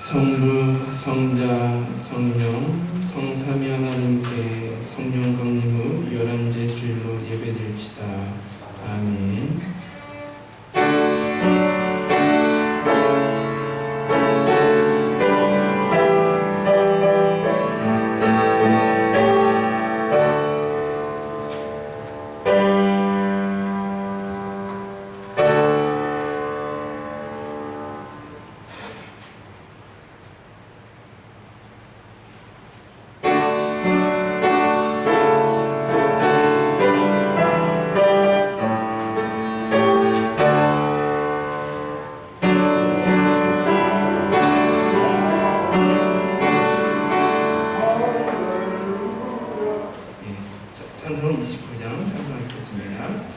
성부, 성자, 성령, 성삼위 하나님께 성령 강림의 11째 주일로 예배드립시다. 아멘. 찬송 29장 찬송하시겠습니다.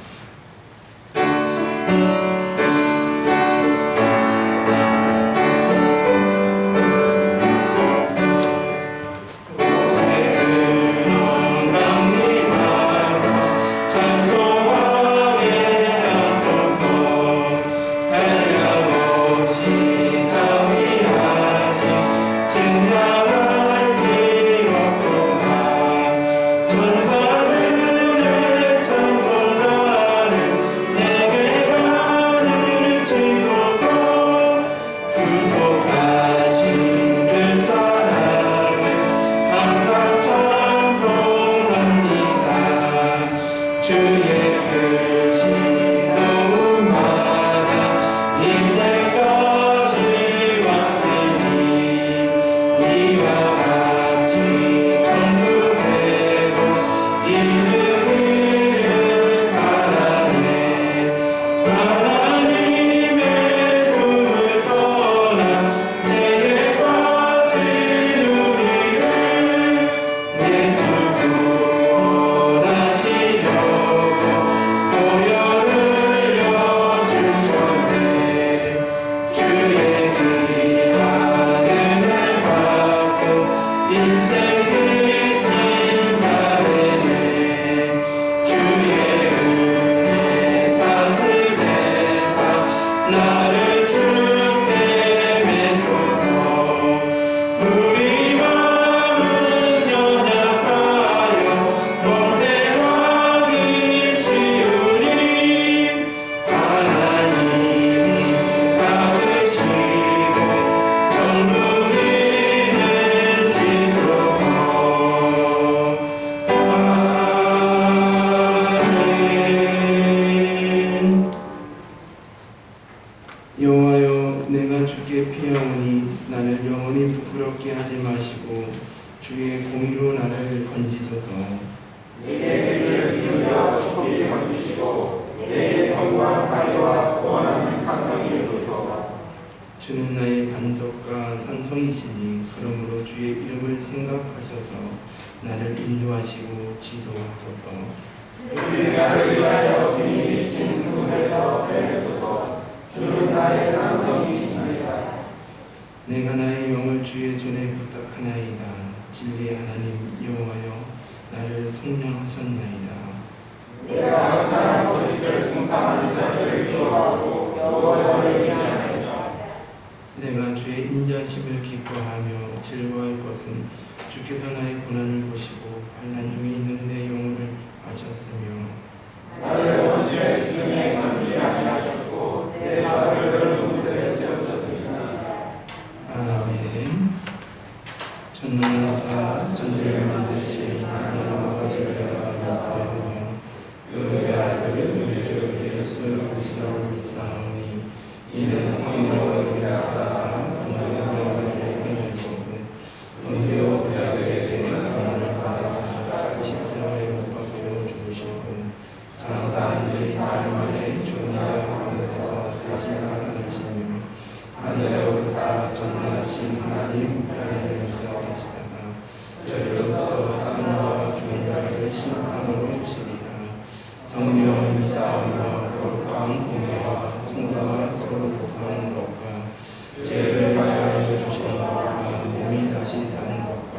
여호와여, 내가 주께 피하오니 나를 영원히 부끄럽게 하지 마시고 주의 공의로 나를 건지소서. 내게 귀를 기울여 속히 건지시고 내게 견고한 바위와 원하는 산성이 주소서. 주는 나의 반석과 산성이시니 그러므로 주의 이름을 생각하셔서 나를 인도하시고 지도하소서. 주의 나를 위하여 비밀이 진 곳에서 내려소서. 주는 나의 산성이시니이다. 내가 나의 영을 주의 손에 부탁하나이다. 진리의 하나님 여호와여, 나를 성령하셨나이다. 내가 악한 거짓을 숭상하는 자들을 미워하고 여호와를 위하나이다. 내가 주의 인자심을 기뻐하며 즐거워할 것은 주께서 나의 고난을 보시고 환난 중에 있는 내 영혼을 아셨으며 나를 원수의 수중에 건지지 아니하셨고 내 발을 넓은 곳에 세우셨으니이다. 아멘. 전능하사 전쟁을 만드신 하나님 아버지를 믿사오며 그 아들 우리 주 예수 그리스도를 믿사오니 이는 성령을 우리에게 하사 동정명을 우리에게 주시고 본디오 빌라도에게 고난을 받으사 십자가에 못 박혀 죽으시고 장사한 지 4일 만에 죽은 자 가운데서 다시 살아나시며 하늘에 오르사 전능하신 하나님 우편에 앉아 계시다가 저리로서 산과 죽은 자를 심판으로 오시리라. 성령 믿사오며 거룩한 공회와 성도가 서로 복하는 것과 죄를 사하여 주시는 것과 몸이 다시 사는 것과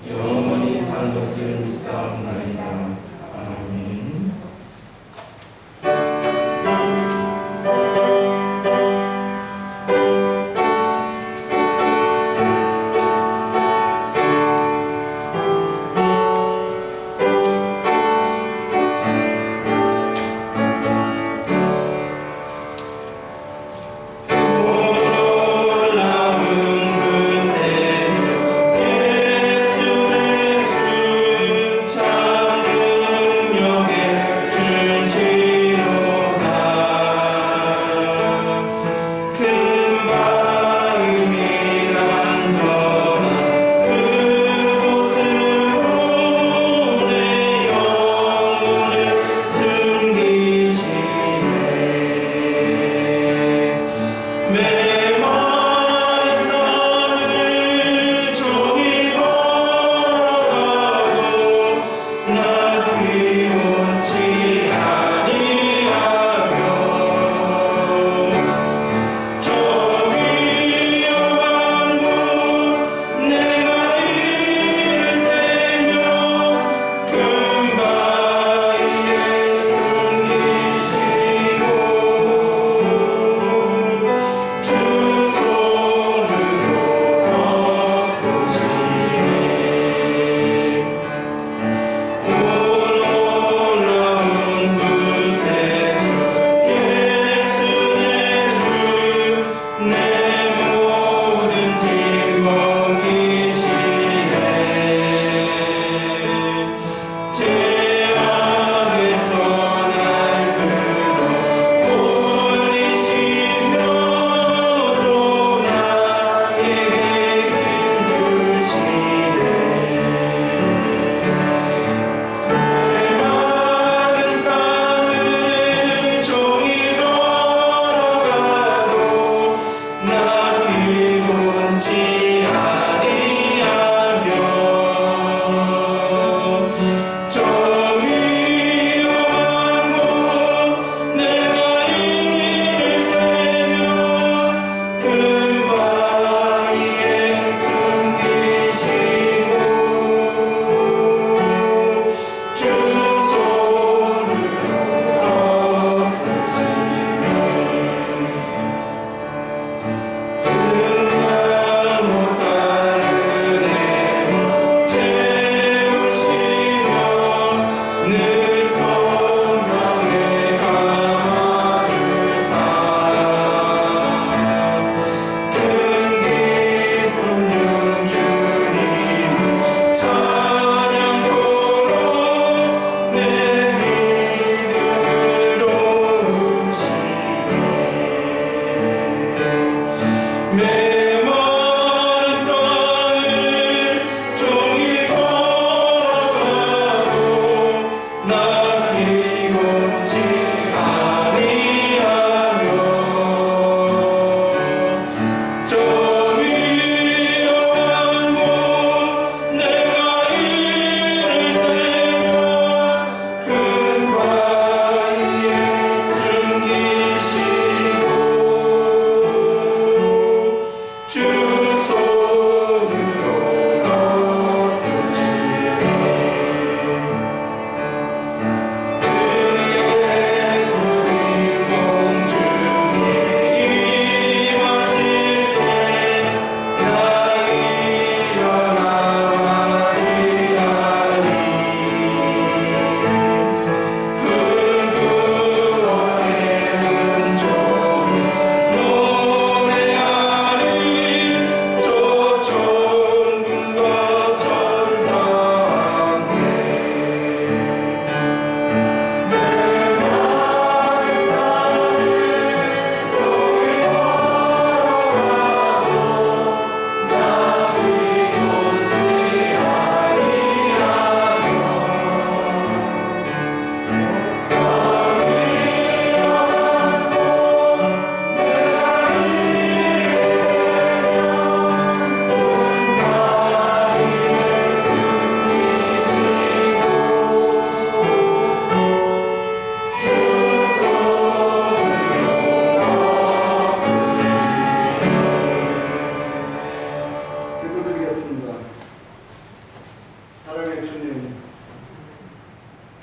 영원히 산 것을 믿사옵나이다. 아멘.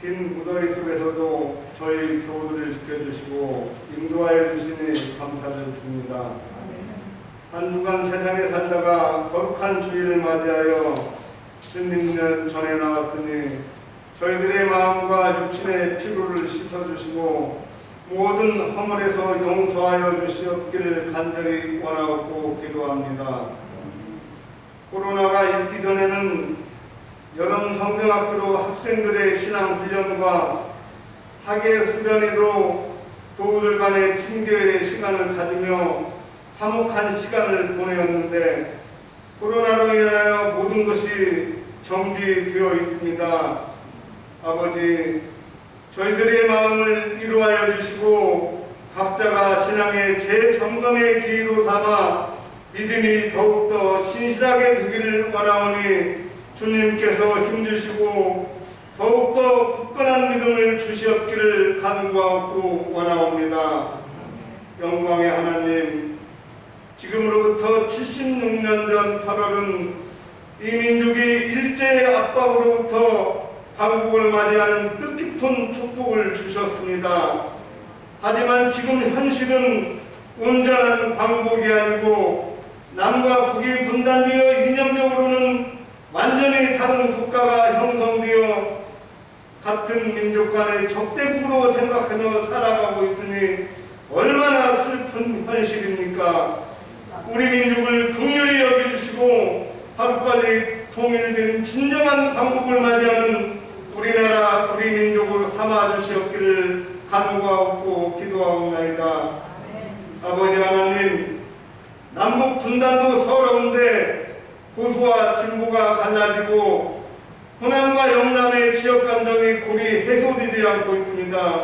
긴 무더위 속에서도 저희 교우들을 지켜주시고 인도하여 주시니 감사를 드립니다. 한 주간 세상에 살다가 거룩한 주일을 맞이하여 주님 전에 나왔으니 저희들의 마음과 육신의 피로를 씻어주시고 모든 허물에서 용서하여 주시옵기를 간절히 원하고 기도합니다. 코로나가 있기 전에는 여름 성경학교로 학생들의 신앙 훈련과 학예 수련회로 교우들 간의 친교의 시간을 가지며 화목한 시간을 보내었는데 코로나로 인하여 모든 것이 정지되어 있습니다. 아버지, 저희들의 마음을 위로하여 주시고 각자가 신앙의 재점검의 기회로 삼아 믿음이 더욱더 신실하게 되기를 원하오니 주님께서 힘주시고 더욱더 굳건한 믿음을 주시옵기를 간구하고 원하옵니다. 영광의 하나님, 지금으로부터 76년 전 8월은 이 민족이 일제의 압박으로부터 한국을 맞이하는 뜻깊은 축복을 주셨습니다. 하지만 지금 현실은 온전한 광복이 아니고 남과 북이 분단되어 이념적으로는 완전히 다른 국가가 형성되어 같은 민족 간의 적대국으로 생각하며 살아가고 있으니 얼마나 슬픈 현실입니까? 우리 민족을 긍휼히 여겨주시고 하루빨리 통일된 진정한 광복을 맞이하는 우리나라 우리 민족으로 삼아주시옵기를 간구하고 기도하옵나이다. 아버지 하나님, 남북 분단도 서러운데 보수와 진보가 갈라지고 호남과 영남의 지역 감정이 고리 해소되지 않고 있습니다.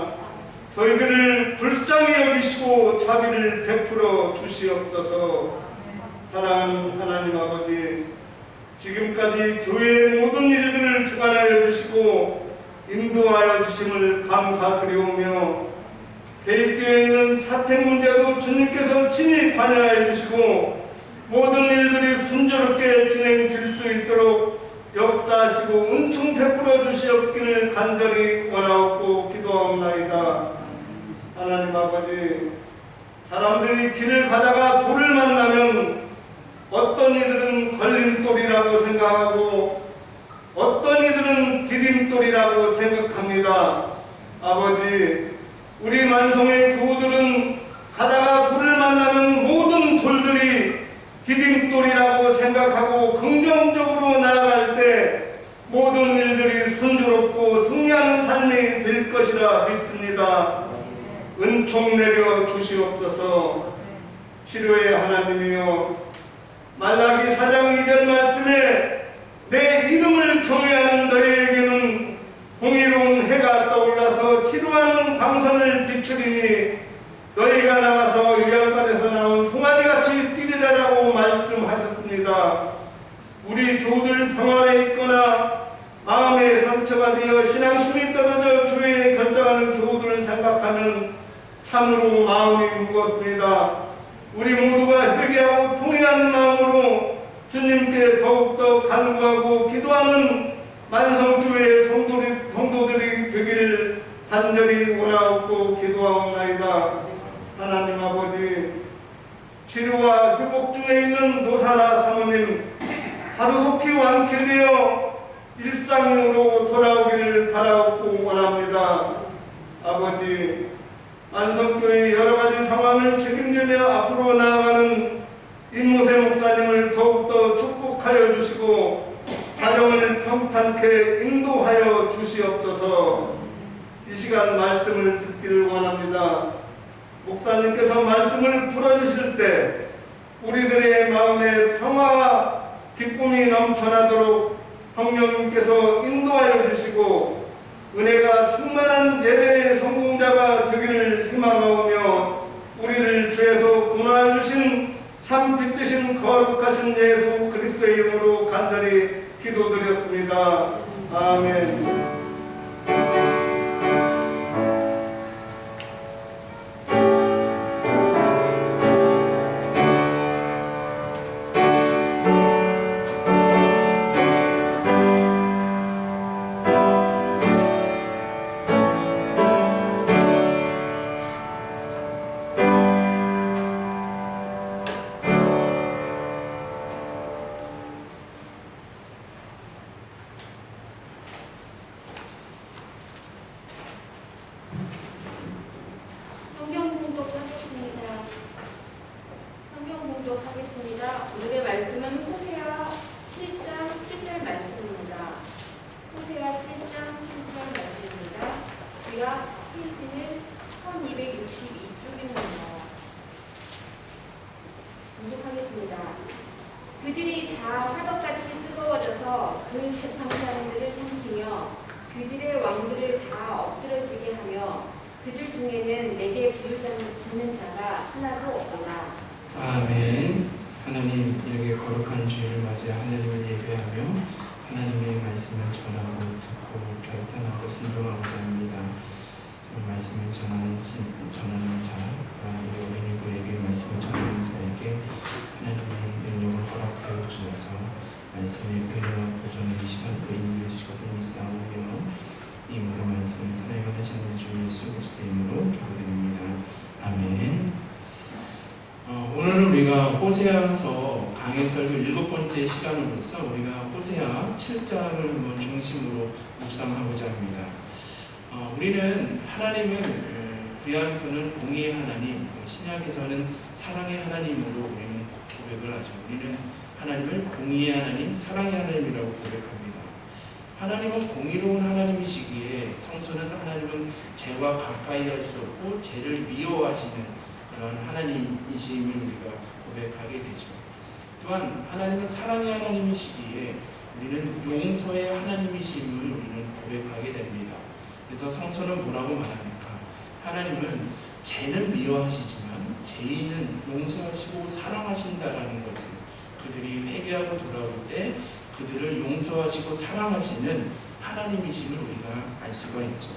저희들을 불쌍히 여기시고 자비를 베풀어 주시옵소서. 사랑하는 하나님 아버지, 지금까지 교회의 모든 일들을 주관하여 주시고 인도하여 주심을 감사드리오며 개입되어 있는 사택 문제도 주님께서 친히 관여하여 주시고 모든 일들이 순조롭게 진행될 수 있도록 역사하시고 은총 베풀어 주시옵기를 간절히 원하옵고 기도하옵나이다. 하나님 아버지, 사람들이 길을 가다가 돌을 만나면 어떤 이들은 걸림돌이라고 생각하고 어떤 이들은 디딤돌이라고 생각합니다. 아버지, 우리 만성의 교우들은 가다가 돌을 만나면 모든 돌들이 디딤돌이라고 생각하고 긍정적으로 나아갈 때 모든 일들이 순조롭고 승리하는 삶이 될 것이라 믿습니다. 은총 내려 주시옵소서. 치료의 하나님이여, 말라기 4장 2절 말씀에 내 이름을 경외하는 너희에게는 공의로운 해가 떠올라서 치료하는 광선을 비추리니 너희가 나가서 유양간에서 나온 송아지같이 뛰리라라고 말씀하셨습니다. 우리 교우들 병원에 있거나 마음의 상처가 되어 신앙심이 떨어져 교회에 결정하는 교우들을 생각하면 참으로 마음이 무겁습니다. 우리 모두가 회개하고 통회하는 마음으로 주님께 더욱더 간구하고 기도하는 만성교회의 성도들이 되기를 간절히 원하옵고 기도하옵나이다. 하나님 아버지, 치료와 회복 중에 있는 노사라 사모님 하루속히 완쾌되어 일상으로 돌아오기를 바라옵고 원합니다. 아버지, 만성교회의 여러가지 상황을 책임지며 앞으로 나아가는 임모세 목사님을 더욱더 축복하여 주시고 가정을 평탄케 인도하여 주시옵소서. 이 시간 말씀을 듣기를 원합니다. 목사님께서 말씀을 풀어주실 때 우리들의 마음에 평화와 기쁨이 넘쳐나도록 성령님께서 인도하여 주시고 은혜가 충만한 예배의 성공자가 되기를 희망하오며 우리를 죄에서 구원하여 주신 참 빛되신 거룩하신 예수 그리스도의 이름으로 간절히 기도드렸습니다. 아멘. 오늘의 말씀은 호세아 7장 7절 말씀입니다. 호세아 7장 7절 말씀입니다. 주야, 페이지는 1262쪽입니다. 공독하겠습니다. 그들이 다 화덕같이 뜨거워져서 그 세상 사람들을 삼키며 그들의 왕들을 다 엎드러지게 하며 그들 중에는 내게 부르짖는 자가 하나도 없구나. 아멘. 하나님, 이렇게 거룩한 주일을 맞이해 하나님을 예배하며 하나님의 말씀을 전하고 듣고 결단하고 순종하고자 합니다. 말씀을 전하는 자, 우리 어린이부에게 말씀을 전하는 자에게 하나님의 능력을 허락하여 주셔서 말씀의 은혜와 도전의 시간으로 인도해 주실 것을 믿사오며 이 모든 말씀 사랑하는 하나님 주 예수 그리스도의 이름으로 기도드립니다. 아멘. 오늘은 우리가 호세아서 강해 설교 7번째 시간으로서 우리가 호세아 7장을 한번 중심으로 묵상하고자 합니다. 우리는 하나님을 구약에서는 공의의 하나님, 신약에서는 사랑의 하나님으로 우리는 고백을 하죠. 우리는 하나님을 공의의 하나님, 사랑의 하나님이라고 고백합니다. 하나님은 공의로운 하나님이시기에 성서는 하나님은 죄와 가까이 할 수 없고 죄를 미워하시는 그런 하나님이심을 우리가 고백하게 되죠. 또한 하나님은 사랑의 하나님이시기에 우리는 용서의 하나님이심을 우리는 고백하게 됩니다. 그래서 성서는 뭐라고 말합니까? 하나님은 죄는 미워하시지만 죄인은 용서하시고 사랑하신다라는 것을 그들이 회개하고 돌아올 때 그들을 용서하시고 사랑하시는 하나님이심을 우리가 알 수가 있죠.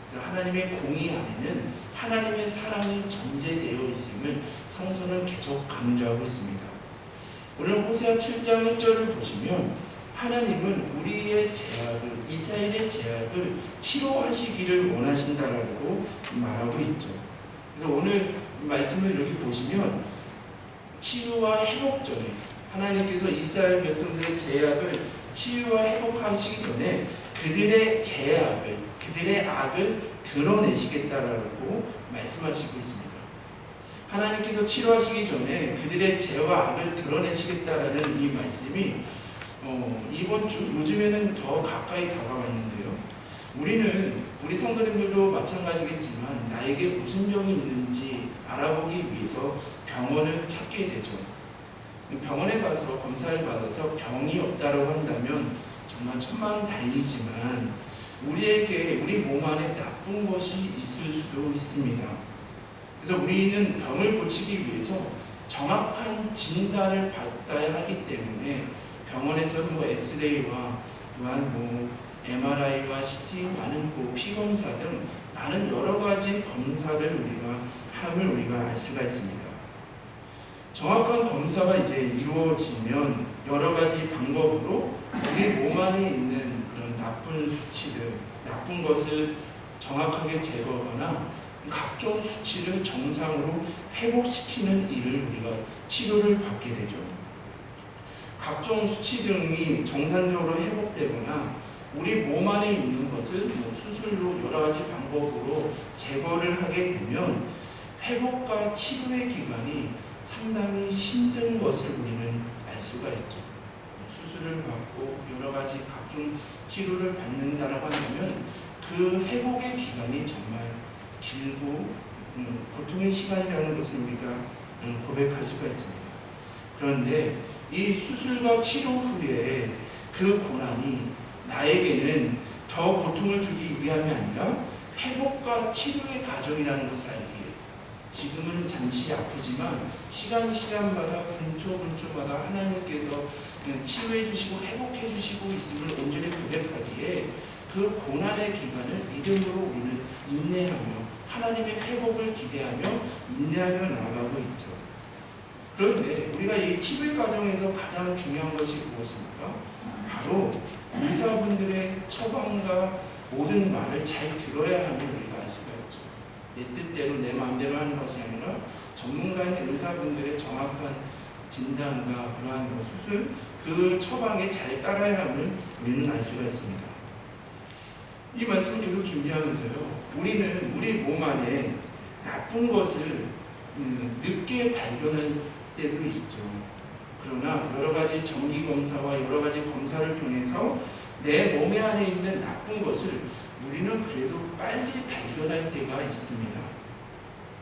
그래서 하나님의 공의 안에는 하나님의 사랑이 전제되어 있음을 성서는 계속 강조하고 있습니다. 오늘 호세아 7장 1절을 보시면 하나님은 우리의 죄악을, 이스라엘의 죄악을 치료하시기를 원하신다라고 말하고 있죠. 그래서 오늘 말씀을 이렇게 보시면 치유와 회복 전에 하나님께서 이스라엘 백성들의 죄악을 치유와 회복하시기 전에 그들의 죄악을, 그들의 악을 드러내시겠다라고 말씀하시고 있습니다. 하나님께서 치료하시기 전에 그들의 죄와 악을 드러내시겠다라는 이 말씀이 이번 주 요즘에는 더 가까이 다가왔는데요. 우리 성도님들도 마찬가지겠지만 나에게 무슨 병이 있는지 알아보기 위해서 병원을 찾게 되죠. 병원에 가서 검사를 받아서 병이 없다고 한다면 정말 천만다행이지만 우리 몸 안에 나쁜 것이 있을 수도 있습니다. 그래서 우리는 병을 고치기 위해서 정확한 진단을 받아야 하기 때문에 병원에서는 엑스레이와 또한 MRI와 CT, 많은 피검사 등 많은 여러 가지 검사를 우리가 알 수가 있습니다. 정확한 검사가 이제 이루어지면 여러 가지 방법으로 우리 몸 안에 있는 그런 나쁜 수치들, 나쁜 것을 정확하게 제거하거나 각종 수치를 정상으로 회복시키는 일을 우리가 치료를 받게 되죠. 각종 수치 등이 정상적으로 회복되거나 우리 몸 안에 있는 것을 수술로 여러 가지 방법으로 제거를 하게 되면 회복과 치료의 기간이 상당히 힘든 것을 우리는 알 수가 있죠. 수술을 받고 여러 가지 각종 치료를 받는다라고 한다면 그 회복의 기간이 정말 길고 고통의 시간이라는 것을 우리가 고백할 수가 있습니다. 그런데 이 수술과 치료 후에 그 고난이 나에게는 더 고통을 주기 위함이 아니라 회복과 치료의 과정이라는 것을 알기에 지금은 잠시 아프지만 시간마다 분초마다 하나님께서 치유해 주시고 회복해 주시고 있음을 온전히 고백하기에 그 고난의 기간을 믿음으로 우리는 인내하며 하나님의 회복을 기대하며 인내하며 나아가고 있죠. 그런데 우리가 이 치료의 과정에서 가장 중요한 것이 무엇입니까? 바로 의사분들의 처방과 모든 말을 잘 들어야 함을 우리가 알 수가 있죠. 내 뜻대로 내 마음대로 하는 것이 아니라 전문가인 의사분들의 정확한 진단과 그러한 수술, 그 처방에 잘 따라야 함을 우리는 알 수가 있습니다. 이 말씀을 계속 준비하면서요, 우리는 우리 몸 안에 나쁜 것을 늦게 발견할 때도 있죠. 그러나 여러 가지 정기검사와 여러 가지 검사를 통해서 내 몸 안에 있는 나쁜 것을 우리는 그래도 빨리 발견할 때가 있습니다.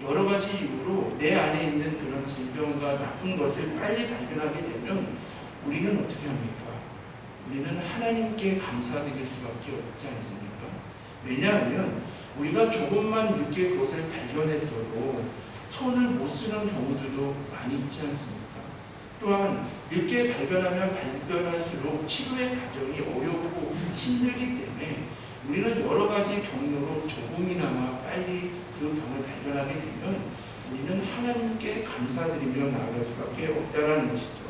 여러 가지 이유로 내 안에 있는 그런 질병과 나쁜 것을 빨리 발견하게 되면 우리는 어떻게 합니까? 우리는 하나님께 감사드릴 수밖에 없지 않습니까? 왜냐하면 우리가 조금만 늦게 그것을 발견했어도 손을 못 쓰는 경우들도 많이 있지 않습니까? 또한 늦게 발견할수록 치료의 과정이 어렵고 힘들기 때문에 우리는 여러 가지 경로로 조금이나마 빨리 그 병을 발견하게 되면 우리는 하나님께 감사드리며 나아갈 수밖에 없다라는 것이죠.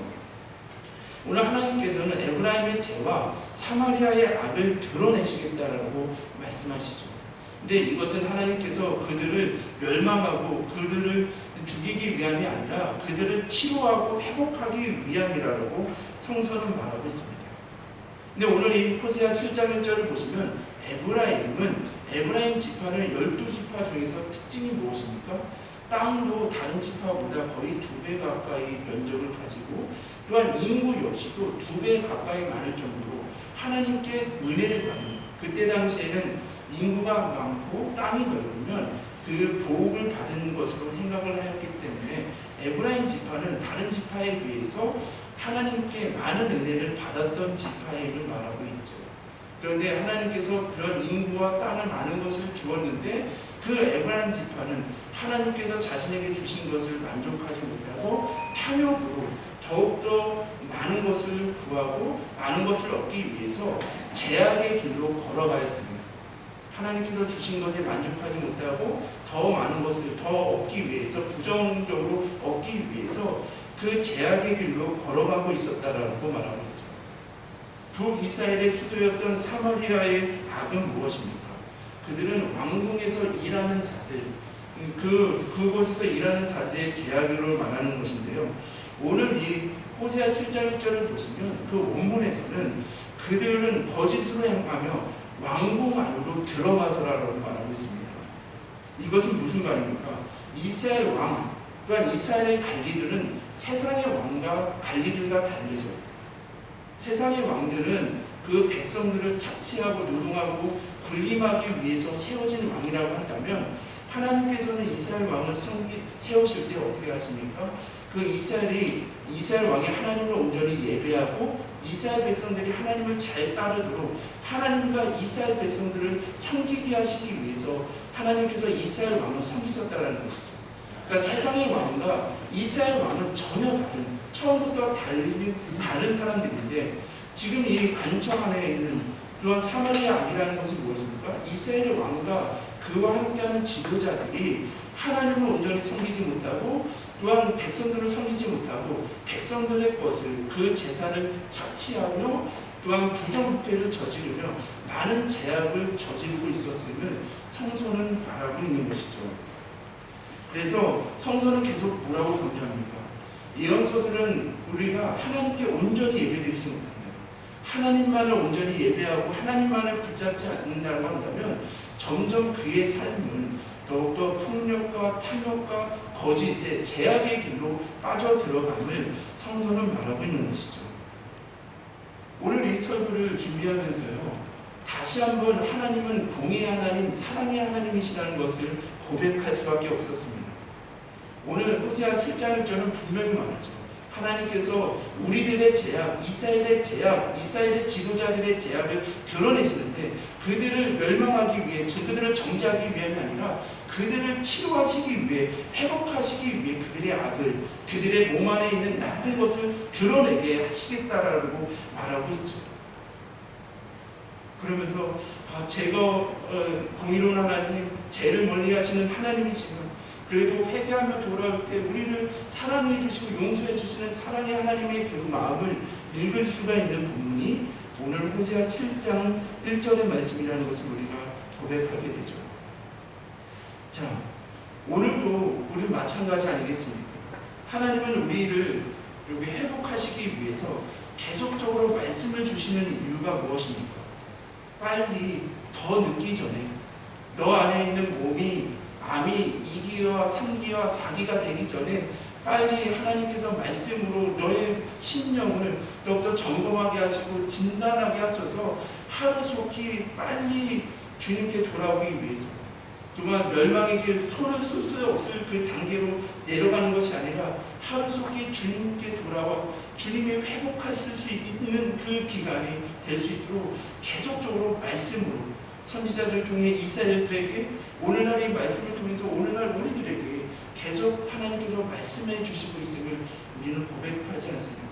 오늘 하나님께서는 에브라임의 죄와 사마리아의 악을 드러내시겠다라고 말씀하시죠. 근데 이것은 하나님께서 그들을 멸망하고 그들을 죽이기 위함이 아니라 그들을 치료하고 회복하기 위함이라고 성서는 말하고 있습니다. 근데 오늘 이 호세아 7장 1절을 보시면 에브라임 지파는 12지파 중에서 특징이 무엇입니까? 땅도 다른 지파보다 거의 2배 가까이 면적을 가지고 또한 인구 역시도 2배 가까이 많을 정도로 하나님께 은혜를 받는, 그때 당시에는 인구가 많고 땅이 넓으면 그 보복을 받은 것으로 생각을 하였기 때문에 에브라임 지파는 다른 지파에 비해서 하나님께 많은 은혜를 받았던 지파임을 말하고 있죠. 그런데 하나님께서 그런 인구와 땅을 많은 것을 주었는데 그 에브라임 지파는 하나님께서 자신에게 주신 것을 만족하지 못하고 탐욕으로 더욱더 많은 것을 구하고 많은 것을 얻기 위해서 제약의 길로 걸어가였습니다. 하나님께서 주신 것에 만족하지 못하고 더 많은 것을 더 얻기 위해서, 부정적으로 얻기 위해서 그 제약의 길로 걸어가고 있었다라고 말하고 있죠. 북이스라엘의 수도였던 사마리아의 악은 무엇입니까? 그들은 왕궁에서 일하는 자들, 그곳에서 일하는 자들의 제약으로 말하는 것인데요. 오늘 이 호세아 7장 1절을 보시면 그 원문에서는 그들은 거짓으로 행하며 왕궁 안으로 들어가서라고 말하고 있습니다. 이것은 무슨 말입니까? 이스라엘 왕, 또한 이스라엘의 관리들은 세상의 왕과 관리들과 다르죠. 세상의 왕들은 그 백성들을 착취하고 노동하고 군림하기 위해서 세워진 왕이라고 한다면 하나님께서는 이스라엘 왕을 세우실 때 어떻게 하십니까? 그 이스라엘 왕이 하나님을 온전히 예배하고 이스라엘 백성들이 하나님을 잘 따르도록 하나님과 이스라엘 백성들을 섬기게 하시기 위해서 하나님께서 이스라엘 왕을 섬기셨다는 것이죠. 그러니까 세상의 왕과 이스라엘 왕은 전혀 다른, 처음부터 다른 사람들인데 지금 이 관청 안에 있는 그런 사마리아 악이라는 것은 무엇입니까? 이스라엘의 왕과 그와 함께하는 지도자들이 하나님을 온전히 섬기지 못하고 또한 백성들을 섬기지 못하고 백성들의 것을, 그 재산을 착취하며 또한 부정부패를 저지르며 많은 죄악을 저지르고 있었음을 성서는 말하고 있는 것이죠. 그래서 성서는 계속 뭐라고 강조합니까? 예언서들은 우리가 하나님께 온전히 예배드리지 못한다. 하나님만을 온전히 예배하고 하나님만을 붙잡지 않는다고 한다면 점점 그의 삶은 더욱더 폭력과 탐욕과 거짓의 제약의 길로 빠져들어감을 성서는 말하고 있는 것이죠. 오늘 이 설교를 준비하면서요, 다시 한번 하나님은 공의의 하나님, 사랑의 하나님이시라는 것을 고백할 수밖에 없었습니다. 오늘 호세아 7장 1절은 분명히 말하죠. 하나님께서 우리들의 죄악, 이스라엘의 죄악, 이스라엘의 지도자들의 죄악을 드러내시는데 그들을 멸망하기 위해, 그들을 정죄하기 위함이 아니라 그들을 치료하시기 위해, 회복하시기 위해 그들의 악을, 그들의 몸 안에 있는 나쁜 것을 드러내게 하시겠다라고 말하고 있죠. 그러면서 제가 공의로운 하나님, 죄를 멀리하시는 하나님이지만 그래도 회개하며 돌아올 때 우리를 사랑해 주시고 용서해 주시는 사랑의 하나님의 그 마음을 읽을 수가 있는 부분이 오늘 호세아 7장 1절의 말씀이라는 것을 우리가 고백하게 되죠. 자, 오늘도 우리 마찬가지 아니겠습니까? 하나님은 우리를 여기 회복하시기 위해서 계속적으로 말씀을 주시는 이유가 무엇입니까? 빨리 더 늦기 전에 너 안에 있는 몸이 암이 2기와 3기와 4기가 되기 전에 빨리 하나님께서 말씀으로 너의 심령을 더욱더 점검하게 하시고 진단하게 하셔서 하루속히 빨리 주님께 돌아오기 위해서, 정말 멸망의 길, 손을 쓸 수 없을 그 단계로 내려가는 것이 아니라 하루속히 주님께 돌아와 주님이 회복하실 수 있는 그 기간이 될 수 있도록 계속적으로 말씀으로 선지자들을 통해 이스라엘들에게 오늘날의 말씀을 통해서 오늘날 우리들에게 계속 하나님께서 말씀해 주시고 있음을 우리는 고백하지 않습니까?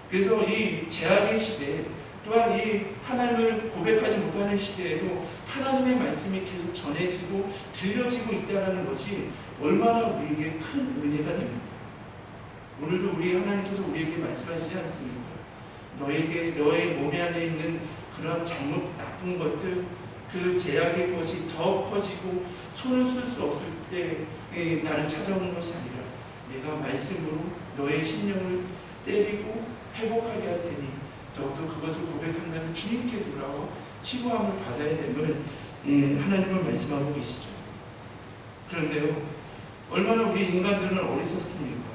그래서 이 제약의 시대에 또한 이 하나님을 고백하지 못하는 시대에도 하나님의 말씀이 계속 전해지고 들려지고 있다는 것이 얼마나 우리에게 큰 은혜가 됩니다. 오늘도 우리 하나님께서 우리에게 말씀하시지 않습니까? 너에게 너의 몸에 안에 있는 그런 잘못 나쁜 것들 그 제약의 것이 더 커지고 손을 쓸 수 없을 때 나를 찾아오는 것이 아니라 내가 말씀으로 너의 심령을 때리고 회복하게 할 테니 더욱더 그것을 고백한다면 주님께 돌아와 치유함을 받아야 됨을 하나님은 말씀하고 계시죠. 그런데요, 얼마나 우리 인간들은 어리석습니까?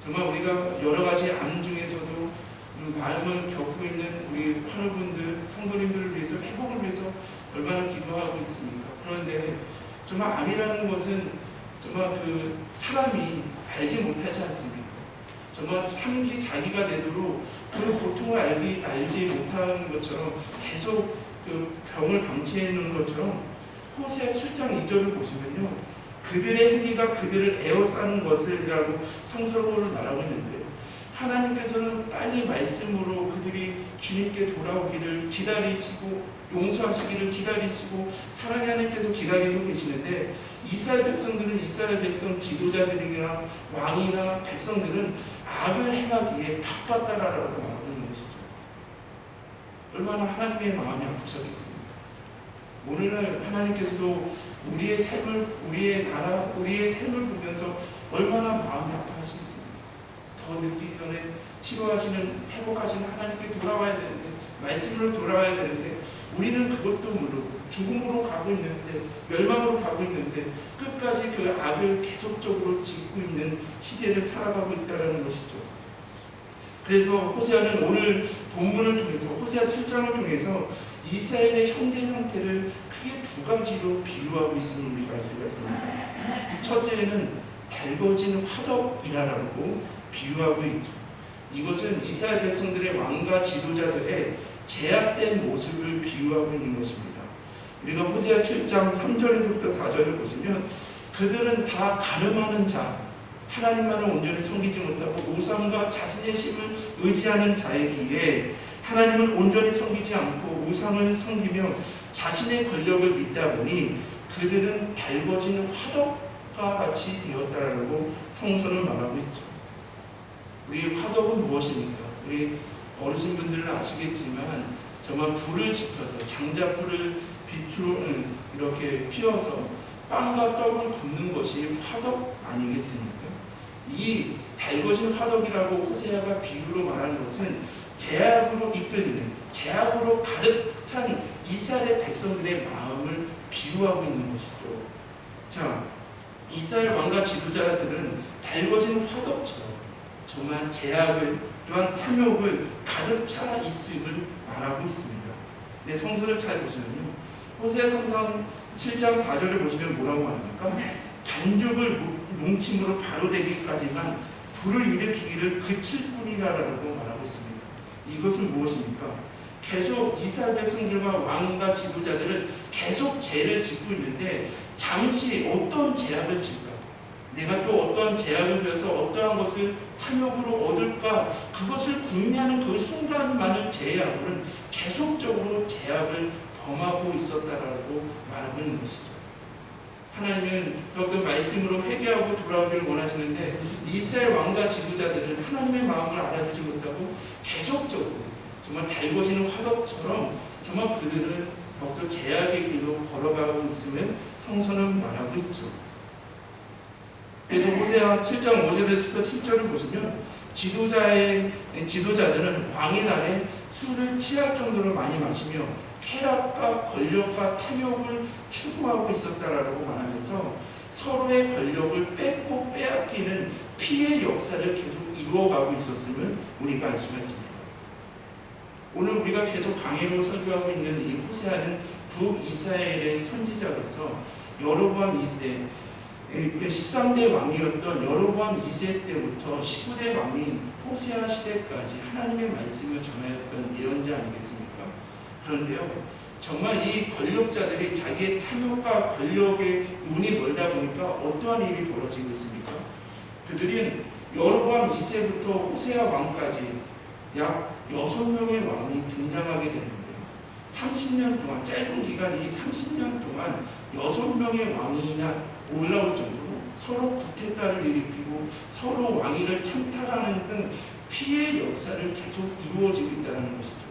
정말 우리가 여러 가지 암 중에서도 마음을 겪고 있는 우리 환우분들, 성도님들을 위해서 회복을 위해서 얼마나 기도하고 있습니까? 그런데 정말 암이라는 것은 정말 그 사람이 알지 못하지 않습니까? 정말 3기, 4기가 되도록 그 고통을 알지 못하는 것처럼 계속 그 병을 방치해 놓는 것처럼 호세아 7장 2절을 보시면요, 그들의 행위가 그들을 에워싸는 것이라고 성서를 말하고 있는데 하나님께서는 빨리 말씀으로 그들이 주님께 돌아오기를 기다리시고 용서하시기를 기다리시고 사랑의 하나님께서 기다리고 계시는데 이스라엘 백성들은 이스라엘 백성 지도자들이나 왕이나 백성들은 악을 행하기에 바빴다라고 말하는 것이죠. 얼마나 하나님의 마음이 아프셨겠습니까? 오늘날 하나님께서도 우리의 삶을, 우리의 나라, 우리의 삶을 보면서 얼마나 마음이 아파하시겠습니까? 더 늦기 전에 치료하시는, 회복하시는 하나님께 돌아와야 되는데, 말씀으로 돌아와야 되는데, 우리는 그것도 모르고 죽음으로 가고 있는데, 멸망으로 가고 있는데, 끝까지 그 악을 계속적으로 짓고 있는 시대를 살아가고 있다는 것이죠. 그래서 호세아는 오늘 본문을 통해서, 호세아 7장을 통해서 이스라엘의 현대 상태를 크게 두 가지로 비유하고 있음을 우리가 알 수가 있습니다. 첫째는 달궈진 화덕이라고 비유하고 있죠. 이것은 이스라엘 백성들의 왕과 지도자들의 제약된 모습을 비유하고 있는 것입니다. 우리가 호세아 7장 3절에서부터 4절을 보시면 그들은 다 가늠하는 자, 하나님만을 온전히 섬기지 못하고 우상과 자신의 힘을 의지하는 자이기에 하나님은 온전히 섬기지 않고 우상을 섬기며 자신의 권력을 믿다 보니 그들은 달궈진 화덕과 같이 되었다라고 성서는 말하고 있죠. 우리 화덕은 무엇입니까? 우리 어르신분들은 아시겠지만 정말 불을 지펴서 장자불을 이렇게 피워서 빵과 떡을 굽는 것이 화덕 아니겠습니까? 이 달궈진 화덕이라고 호세아가 비유로 말하는 것은 제약으로 이끌리는, 제약으로 가득 찬 이스라엘 백성들의 마음을 비유하고 있는 것이죠. 자, 이스라엘 왕과 지도자들은 달궈진 화덕처럼 정말 제약을 또한 탐욕을 가득 차 있음을 말하고 있습니다. 네, 성서를 잘 보시면요, 호세아 7장 4절을 보시면 뭐라고 말합니까? 반죽을 뭉침으로 바로 되기까지만 불을 일으키기를 그칠 뿐이라고 말하고 있습니다. 이것은 무엇입니까? 계속 이스라엘 백성들과 왕과 지도자들은 계속 죄를 짓고 있는데 잠시 어떤 제약을 짓까? 내가 또 어떠한 제약을 위해서 어떠한 것을 탐욕으로 얻을까? 그것을 궁리하는 그 순간만을 제외하고는 계속적으로 제약을 범하고 있었다라고 말하고 있는 것이죠. 하나님은 더욱더 말씀으로 회개하고 돌아오기를 원하시는데 이스라엘 왕과 지도자들은 하나님의 마음을 알아주지 못하고 계속적으로 정말 달궈지는 화덕처럼 정말 그들은 더욱더 제약의 길로 걸어가고 있음을 성서는 말하고 있죠. 그래서 호세아 7장 5절에서 7절을 보시면 지도자들은 왕의 날에 술을 취할 정도로 많이 마시며 쾌락과 권력과 탐욕을 추구하고 있었다라고 말하면서 서로의 권력을 뺏고 빼앗기는 피해 역사를 계속 이루어가고 있었음을 우리가 알 수가 있습니다. 오늘 우리가 계속 강의로 설교하고 있는 이 호세아는 북이스라엘의 선지자로서 여로보암 2세 13대 왕이었던 여로보암 2세 때부터 19대 왕인 호세아 시대까지 하나님의 말씀을 전하였던 예언자 아니겠습니까? 그런데요, 정말 이 권력자들이 자기의 탐욕과 권력에 눈이 멀다 보니까 어떠한 일이 벌어지고 있습니까? 그들은 여로보암 2세부터 호세아 왕까지 약 6명의 왕이 등장하게 되는데요. 30년 동안, 짧은 기간 이 30년 동안 6명의 왕이나 올라올 정도로 서로 구테타를 일으키고 서로 왕위를 찬탈하는 등 피해 역사를 계속 이루어지고 있다는 것이죠.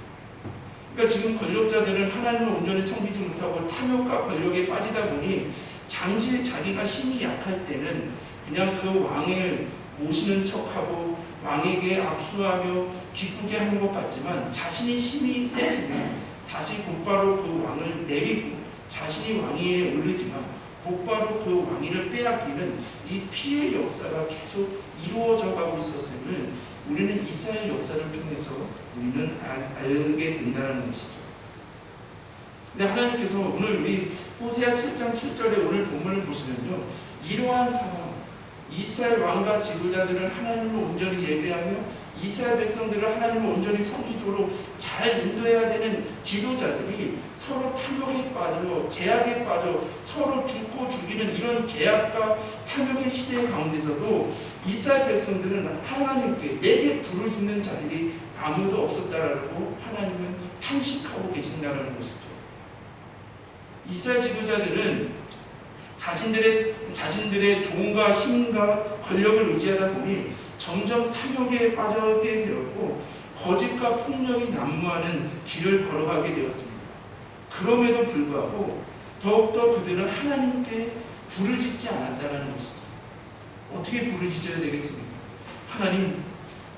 그러니까 지금 권력자들은 하나님을 온전히 섬기지 못하고 탐욕과 권력에 빠지다 보니 잠시 자기가 힘이 약할 때는 그냥 그 왕을 모시는 척하고 왕에게 압수하며 기쁘게 하는 것 같지만 자신이 힘이 세지면 다시 곧바로 그 왕을 내리고 자신이 왕위에 오르지만 곧바로 그 왕위를 빼앗기는 이 피해 역사가 계속 이루어져 가고 있었음을 우리는 이스라엘 역사를 통해서 우리는 알게 된다는 것이죠. 근데 하나님께서 오늘 우리 호세아 7장 7절에 오늘 본문을 보시면요, 이러한 상황, 이스라엘 왕과 지도자들을 하나님을 온전히 예배하며 이스라엘 백성들을 하나님을 온전히 섬기도록 잘 인도해야 되는 지도자들이 서로 탐욕에 빠져 제약에 빠져 서로 죽고 죽이는 이런 제약과 탐욕의 시대 가운데서도 이스라엘 백성들은 하나님께 내게 부르짖는 자들이 아무도 없었다라고 하나님은 탄식하고 계신다는 것이죠. 이스라엘 지도자들은 자신들의 돈과 힘과 권력을 의지하다 보니 점점 탐욕에 빠져게 되었고 거짓과 폭력이 난무하는 길을 걸어가게 되었습니다. 그럼에도 불구하고 더욱더 그들은 하나님께 불을 짓지 않았다는 것이죠. 어떻게 불을 지져야 되겠습니까? 하나님,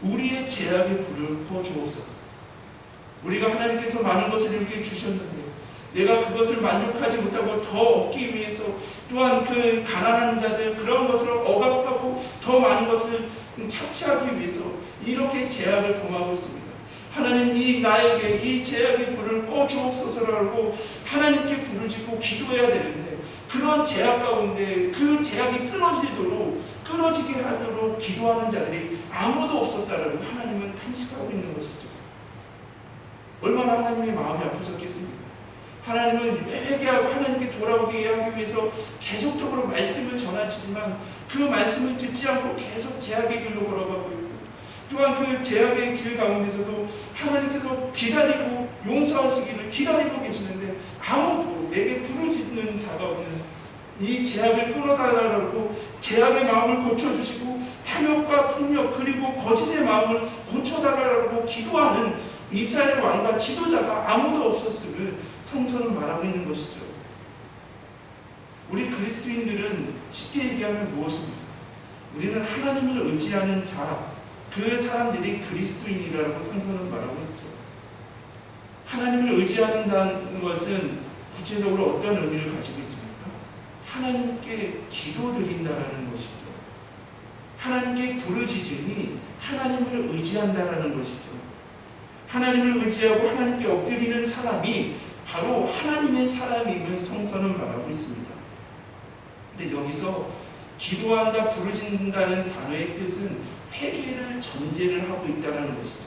우리의 제약의 불을 꺼주옵소서. 우리가 하나님께서 많은 것을 이렇게 주셨는데 내가 그것을 만족하지 못하고 더 얻기 위해서 또한 그 가난한 자들 그런 것을 억압하고 더 많은 것을 착취하기 위해서 이렇게 제약을 범하고 있습니다. 하나님, 이 나에게 이 제약의 불을 꺼주옵소서라고 하나님께 불을 지고 기도해야 되는데 그런 제약 가운데 그 제약이 끊어지게 하도록 기도하는 자들이 아무도 없었다라고 하나님은 탄식하고 있는 것이죠. 얼마나 하나님의 마음이 아프셨겠습니까? 하나님은 회개하고 하나님께 돌아오게 하기 위해서 계속적으로 말씀을 전하시지만 그 말씀을 듣지 않고 계속 제약의 길로 걸어가고 있고 또한 그 제약의 길 가운데서도 하나님께서 기다리고 용서하시기를 기다리고 계시는데 아무도 내게 부르짖는 자가 없는 이 제약을 끊어달라고 제약의 마음을 고쳐주시고 탐욕과 폭력 그리고 거짓의 마음을 고쳐달라고 기도하는 이스라엘 왕과 지도자가 아무도 없었음을 성서는 말하고 있는 것이죠. 우리 그리스도인들은 쉽게 얘기하면 무엇입니까? 우리는 하나님을 의지하는 자, 그 사람들이 그리스도인이라고 성서는 말하고 있죠. 하나님을 의지한다는 것은 구체적으로 어떤 의미를 가지고 있습니까? 하나님께 기도드린다라는 것이죠. 하나님께 부르짖으니 하나님을 의지한다라는 것이죠. 하나님을 의지하고 하나님께 엎드리는 사람이 바로 하나님의 사람임을 성서는 말하고 있습니다. 근데 여기서 기도한다, 부르짖는다는 단어의 뜻은 회개를 전제를 하고 있다는 것이죠.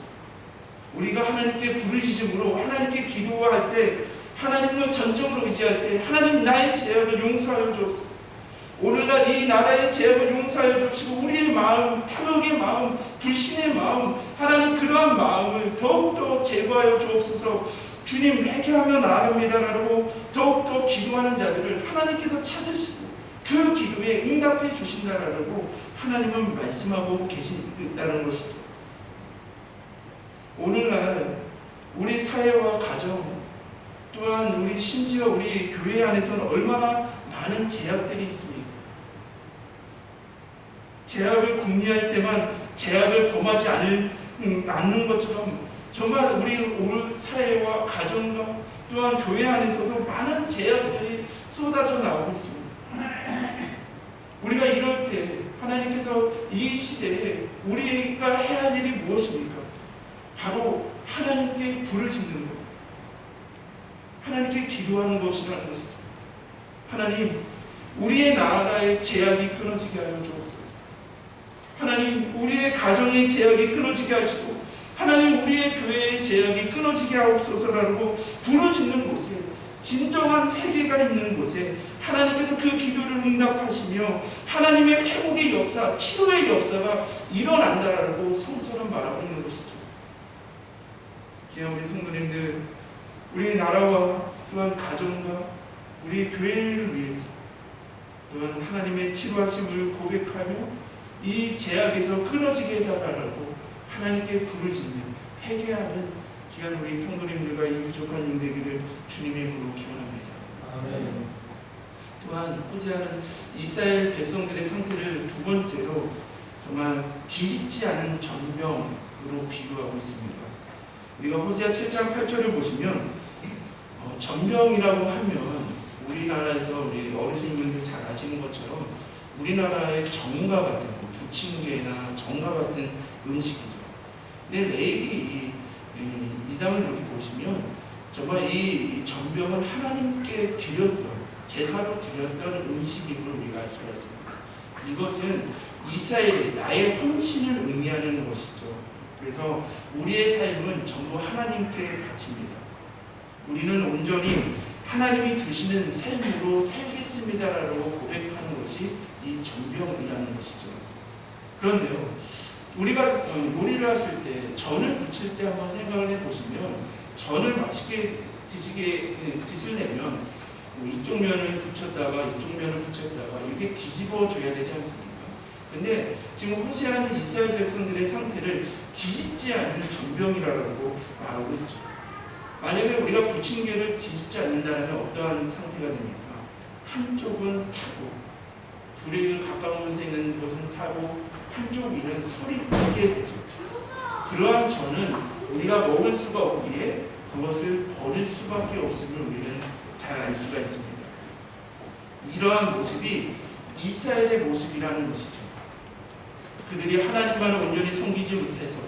우리가 하나님께 부르짖음으로 하나님께 기도할 때 하나님을 전적으로 의지할 때 하나님 나의 죄악을 용서하여 주옵소서. 오늘날 이 나라의 죄악을 용서하여 주시고 우리의 마음, 탐욕의 마음, 불신의 마음, 하나님 그러한 마음을 더욱더 제거하여 주옵소서. 주님 회개하며 나아갑니다라고 더욱더 기도하는 자들을 하나님께서 찾으시고 그 기도에 응답해 주신다라고 하나님은 말씀하고 계신다는 것이죠. 오늘날 우리 사회와 가정 또한 우리 심지어 우리 교회 안에서는 얼마나 많은 제약들이 있습니다. 제약을 궁리할 때만 제약을 범하지 않는 것처럼 정말 우리 사회와 가정과 또한 교회 안에서도 많은 제약들이 쏟아져 나오고 있습니다. 우리가 이럴 때 하나님께서 이 시대에 우리가 해야 할 일이 무엇입니까? 바로 하나님께 불을 짓는 것, 하나님께 기도하는 것이라는 것이죠. 하나님, 우리의 나라의 제약이 끊어지게 하여 주옵소서. 하나님, 우리의 가정의 제약이 끊어지게 하시고 하나님 우리의 교회의 제약이 끊어지게 하옵소서라고 부르짖는 곳에, 진정한 회개가 있는 곳에 하나님께서 그 기도를 응답하시며 하나님의 회복의 역사, 치료의 역사가 일어난다라고 성서는 말하고 있는 것이죠. 귀한 우리 성도님들, 우리 나라와 또한 가정과 우리 교회를 위해서 또한 하나님의 치료하심을 고백하며 이 제약에서 끊어지게 해달라고 하나님께 부르짖는, 회개하는 귀한 우리 성도님들과 이 부족한 용되기를 주님의 이름으로 기원합니다. 아멘. 또한 호세아는 이스라엘 백성들의 상태를 두 번째로 정말 뒤집지 않은 전병으로 비유하고 있습니다. 우리가 호세아 7장 8절을 보시면 전병이라고 하면 우리나라에서 우리 어르신분들 잘 아시는 것처럼 우리나라의 정과 같은 부침개나 정과 같은 음식이죠. 근데 레위기 2장을 이렇게 보시면 정말 이 전병은 하나님께 드렸던, 제사로 드렸던 음식임을 우리가 알 수가 있습니다. 이것은 이스라엘의 나의 헌신을 의미하는 것이죠. 그래서 우리의 삶은 전부 하나님께 바칩니다. 우리는 온전히 하나님이 주시는 삶으로 살겠습니다라고 고백하는 것이 이 전병이라는 것이죠. 그런데요, 우리가 요리를 하실 때, 전을 부칠 때 한번 생각을 해보시면, 전을 맛있게 드시려면 이쪽 면을 붙였다가 이쪽 면을 붙였다가 이게 뒤집어줘야 되지 않습니까? 근데 지금 호세아는 이스라엘 백성들의 상태를 뒤집지 않은 전병이라고 말하고 있죠. 만약에 우리가 부침개를 뒤집지 않는다면 어떠한 상태가 됩니까? 한쪽은 타고, 불에 가까운 곳에 있는 것은 타고, 한쪽 위는 설이 붙게 되죠. 그러한 전은 우리가 먹을 수가 없기에 그것을 버릴 수밖에 없음을 우리는 잘 알 수가 있습니다. 이러한 모습이 이스라엘의 모습이라는 것이죠. 그들이 하나님만을 온전히 섬기지 못해서,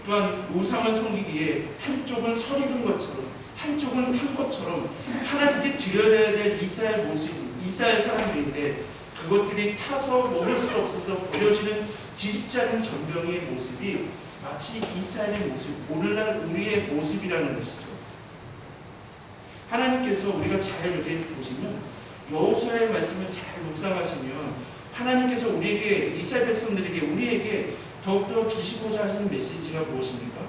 또한 우상을 섬기기에 한쪽은 설 익은 것처럼 한쪽은 탄 것처럼 하나님께 드려야 될 이스라엘 모습, 이스라엘 사람들인데 그것들이 타서 먹을 수 없어서 버려지는 뒤집지 않은 전병의 모습이 마치 이스라엘의 모습, 오늘날 우리의 모습이라는 것이죠. 하나님께서 우리가 잘 이렇게 보시면 여호수아의 말씀을 잘 묵상하시면 하나님께서 우리에게, 이스라엘 백성들에게, 우리에게 더욱더 주시고자 하시는 메시지가 무엇입니까?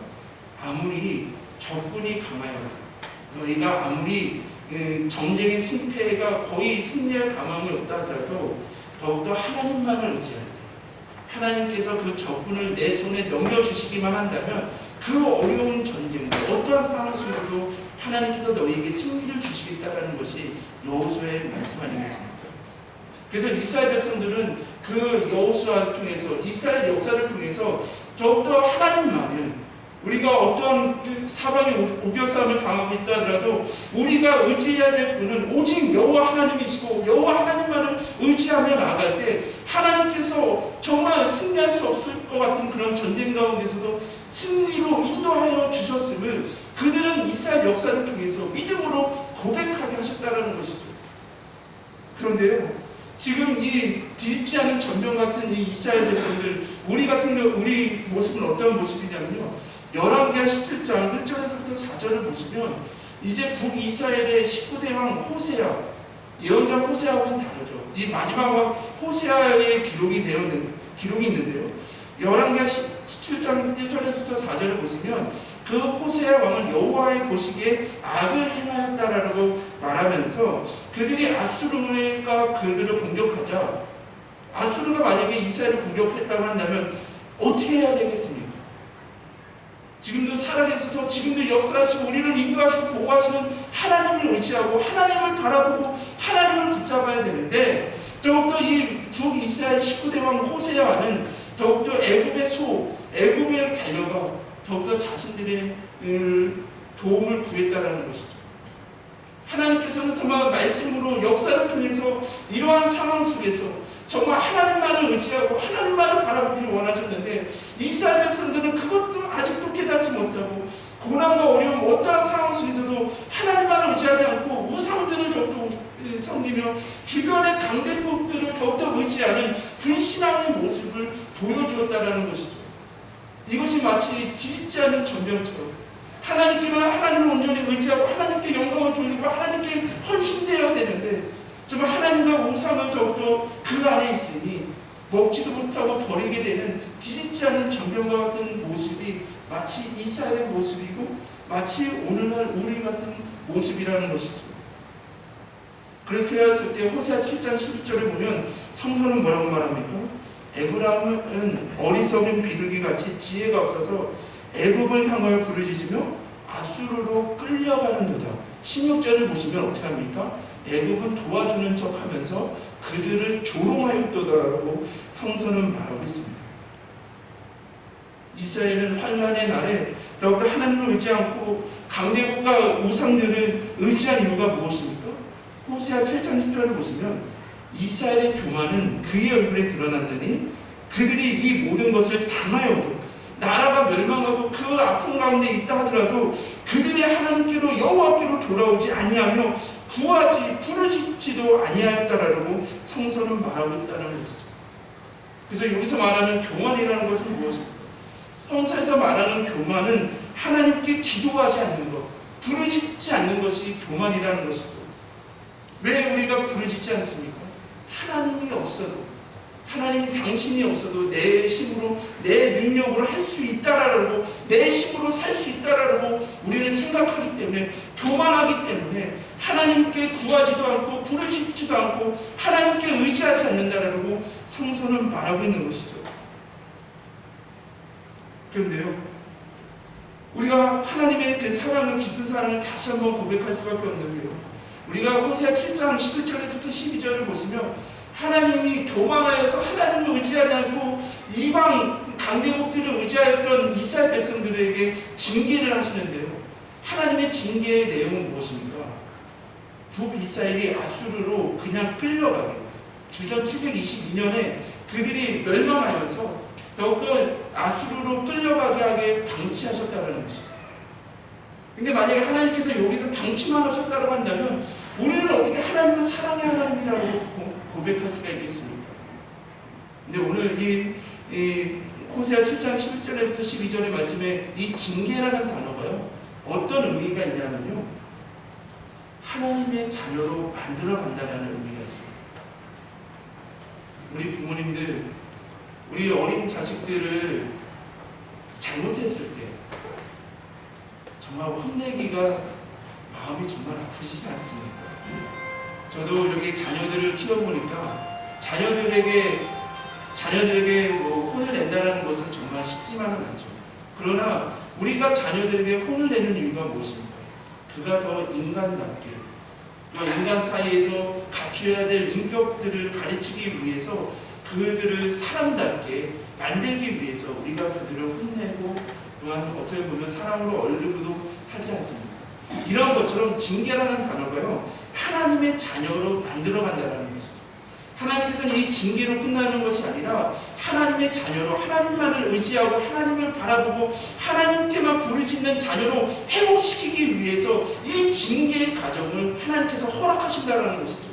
아무리 적군이 강하여, 너희가 아무리 전쟁의 승패가 거의 승리할 가망이 없다 하더라도 더욱더 하나님만을 의지할 때, 하나님께서 그 적군을 내 손에 넘겨주시기만 한다면 그 어려운 전쟁, 어떠한 상황 속에서도 하나님께서 너희에게 승리를 주시겠다라는 것이 여호수아의 말씀 아니겠습니까? 그래서 이스라엘 백성들은 그 여호수아를 통해서, 이스라엘 역사를 통해서 더욱더 하나님만을, 우리가 어떠한 사방에 우겨싸움을 당하고 있다 하더라도 우리가 의지해야 될 분은 오직 여호와 하나님이시고, 여호와 하나님만을 의지하며 나아갈 때 하나님께서 정말 승리할 수 없을 것 같은 그런 전쟁 가운데서도 승리로 인도하여 주셨음을 그들은 이스라엘 역사를 통해서 믿음으로 고백하게 하셨다는 것이죠. 그런데요, 지금 이 뒤집지 않은 전병 같은 이 이스라엘 백성들, 우리 모습은 어떤 모습이냐면요, 열왕기하 17장 1절에서부터 4절을 보시면 이제 북이스라엘의 19대 왕 호세아, 예언자 호세아와는 다르죠. 이 마지막 왕 호세아의 기록이 있는데요, 열왕기하 17장 1절에서부터 4절을 보시면 그 호세아 왕은 여호와의 보시기에 악을 행하였다라고 말하면서 그들이 아수르가 그들을 공격하자, 아수르가 만약에 이스라엘을 공격했다고 한다면 어떻게 해야 되겠습니까? 지금도 살아계셔서 지금도 역사하시고 우리를 인도하시고 보호하시는 하나님을 의지하고 하나님을 바라보고 하나님을 붙잡아야 되는데, 더욱더 이 북이스라엘 19대 왕 호세아는 더욱더 애굽에 달려가 더욱더 자신들의 도움을 구했다라는 것이죠. 하나님께서는 정말 말씀으로 역사를 통해서 이러한 상황 속에서 정말 하나님만을 의지하고 하나님만을 바라보기를 원하셨는데 이스라엘 백성들은 그것도 아직도 깨닫지 못하고 고난과 어려움, 어떠한 상황 속에서도 하나님만을 의지하지 않고 우상들을 더욱더 섬기며 주변의 강대국들을 더욱더 의지하는 불신앙의 모습을 보여주었다라는 것이죠. 이것이 마치 뒤집지 않는 전병처럼 하나님께만 하나님을 온전히 의지하고 하나님께 영광을 돌리고 하나님께 헌신되어야 되는데 정말 하나님과 우상을 더욱더 그 안에 있으니 먹지도 못하고 버리게 되는 뒤집지 않는 전병과 같은 모습이 마치 이스라엘의 모습이고 마치 오늘날 우리 같은 모습이라는 것이죠. 그렇게 했을 때 호세아 7장 11절에 보면 성서는 뭐라고 말합니까? 에브라임은 어리석은 비둘기같이 지혜가 없어서 애굽을 향하여 부르짖으며 아수르로 끌려가는도다. 16절을 보시면 어떻게 합니까? 애굽은 도와주는 척하면서 그들을 조롱하였도다라고 성서는 말하고 있습니다. 이스라엘은 환난의 날에 더욱더 하나님을 의지 않고 강대국과 우상들을 의지한 이유가 무엇입니까? 호세아 7장 10절을 보시면 이스라엘의 교만은 그의 얼굴에 드러났더니 그들이 이 모든 것을 당하여도 나라가 멸망하고 그 아픔 가운데 있다 하더라도 그들이 하나님께로 여호와께로 돌아오지 아니하며 구하지 부르짖지도 아니하였다라고 성서는 말하고 있다는 것이죠. 그래서 여기서 말하는 교만이라는 것은 무엇입니까? 성서에서 말하는 교만은 하나님께 기도하지 않는 것, 부르짖지 않는 것이 교만이라는 것이죠. 왜 우리가 부르짖지 않습니까? 하나님이 없어도, 하나님 당신이 없어도 내 힘으로, 내 능력으로 할 수 있다라고, 내 힘으로 살 수 있다라고 우리는 생각하기 때문에, 교만하기 때문에 하나님께 구하지도 않고 부르짖지도 않고 하나님께 의지하지 않는다라고 성서는 말하고 있는 것이죠. 그런데요, 우리가 하나님의 그 사랑을, 깊은 사랑을 다시 한번 고백할 수밖에 없는 게요, 우리가 호세아 7장 11절에서부터 12절을 보시면 하나님이 교만하여서 하나님을 의지하지 않고 이방 강대국들을 의지하였던 이스라엘 백성들에게 징계를 하시는데요, 하나님의 징계의 내용은 무엇입니까? 북이스라엘이 아수르로 그냥 끌려가게, 주전 722년에 그들이 멸망하여서 더욱더 아수르로 끌려가게 하게 방치하셨다는 것이죠. 근데 만약에 하나님께서 여기서 방치만 하셨다고 한다면 우리는 어떻게 하나님은 사랑의 하나님이라고 고백할 수가 있겠습니까? 근데 오늘 이 호세아 7장 11절부터 12절의 말씀에 이 징계라는 단어가요, 어떤 의미가 있냐면요, 하나님의 자녀로 만들어 간다는 의미가 있습니다. 우리 부모님들, 우리 어린 자식들을 잘못했을 때 정말 혼내기가 마음이 정말 아프시지 않습니까? 저도 이렇게 자녀들을 키워보니까 자녀들에게 혼을 낸다는 것은 정말 쉽지만은 않죠. 그러나 우리가 자녀들에게 혼을 내는 이유가 무엇입니까? 그가 더 인간답게, 인간 사이에서 갖춰야 될 인격들을 가르치기 위해서, 그들을 사람답게 만들기 위해서 우리가 그들을 혼내고 또한 어떻게 보면 사랑으로 얼르기도 하지 않습니까? 이런 것처럼 징계라는 단어가요, 하나님의 자녀로 만들어 간다는 것이죠. 하나님께서는 이 징계로 끝나는 것이 아니라 하나님의 자녀로, 하나님만을 의지하고 하나님을 바라보고 하나님께만 부르짖는 자녀로 회복시키기 위해서 이 징계의 과정을 하나님께서 허락하신다는 것이죠.